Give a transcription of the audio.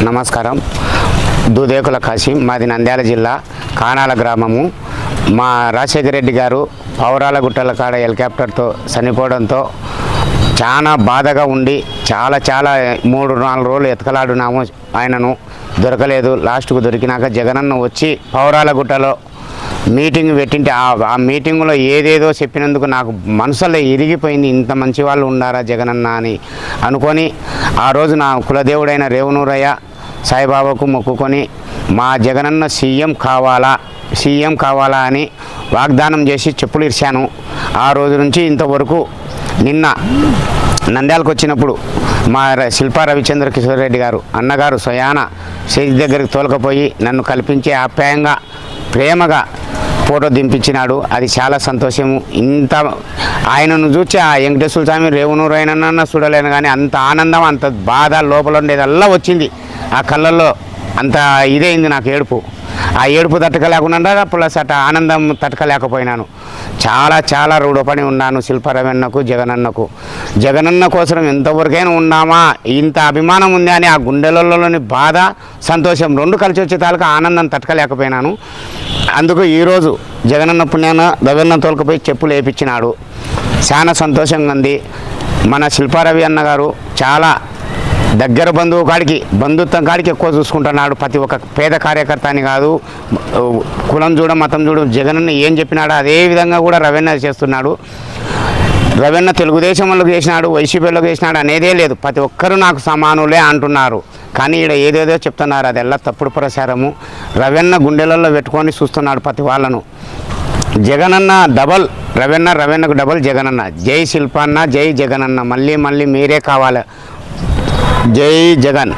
నమస్కారం. దూదేకుల కాశీం, మాది నంద్యాల జిల్లా కానాల గ్రామము. మా రాజశేఖర రెడ్డి గారు పౌరాల గుట్టల కాడ హెలికాప్టర్తో చనిపోవడంతో చాలా బాధగా ఉండి చాలా 3-4 రోజులు ఎతకలాడున్నాము. ఆయనను దొరకలేదు. లాస్ట్కు దొరికినాక జగనన్న వచ్చి పౌరాల గుట్టలో మీటింగ్ పెట్టింటే ఆ మీటింగ్లో ఏదేదో చెప్పినందుకు నాకు మనసులో ఇరిగిపోయింది. ఇంత మంచి వాళ్ళు ఉండారా జగనన్న అని అనుకొని ఆ రోజు నా కులదేవుడైన రేవనూరయ్య సాయిబాబాకు మొక్కుకొని మా జగనన్న సీఎం కావాలా అని వాగ్దానం చేసి చెప్పులు ఇర్చాను. ఆ రోజు నుంచి ఇంతవరకు నిన్న నంద్యాలకు వచ్చినప్పుడు మా శిల్పా రవిచంద్ర కిషోర్ రెడ్డి గారు అన్నగారు స్వయాన స్టేజ్ దగ్గరికి తోలకపోయి నన్ను కల్పించే ఆప్యాయంగా ప్రేమగా ఫోటో దింపించినాడు. అది చాలా సంతోషము. ఇంత ఆయనను చూసి ఆ వెంకటేశ్వర స్వామి రేవనూరు అయినా చూడలేను కానీ అంత ఆనందం, అంత బాధ లోపల ఉండేదల్లా వచ్చింది. ఆ కళ్ళల్లో అంత ఇదైంది నాకు ఏడుపు. ఆ ఏడుపు తట్టుకోలేకుండా ప్లస్ అట్ట ఆనందం తట్టుకోలేకపోయినాను. చాలా రుణపడి ఉన్నాను శిల్పారవన్నకు, జగనన్న కోసం ఎంతవరకైనా ఉన్నామా, ఇంత అభిమానం ఉంది అని ఆ గుండెలలోని బాధ సంతోషం రెండు కలిసి వచ్చే తాలూకా ఆనందం తట్టుకోలేకపోయినాను. అందుకు ఈరోజు జగనన్న పుణ్యాన రవన్న తోలుకపోయి చెప్పులు వేయించినాడు. చాలా సంతోషంగా ఉంది. మన శిల్పారవి అన్న గారు చాలా దగ్గర బంధుత్వం కాడికి ఎక్కువ చూసుకుంటున్నాడు. ప్రతి ఒక్క పేద కార్యకర్త అని కాదు, కులం చూడ మతం చూడ జగనన్న ఏం చెప్పినాడో అదే విధంగా కూడా రవణ చేస్తున్నాడు. రవణ తెలుగుదేశంలోకి చేసినాడు, వైసీపీలోకి చేసినాడు అనేదే లేదు. ప్రతి ఒక్కరూ నాకు సమానులే అంటున్నారు. కానీ ఇక్కడ ఏదేదో చెప్తున్నారు, అదెల్లా తప్పుడు ప్రచారము. రవణ గుండెలలో పెట్టుకొని చూస్తున్నాడు ప్రతి వాళ్ళను. జగనన్న డబల్ రవణకు డబల్ జగనన్న. జై శిల్పన్న, జై జగనన్న. మళ్ళీ మీరే కావాలి. జై జగన్.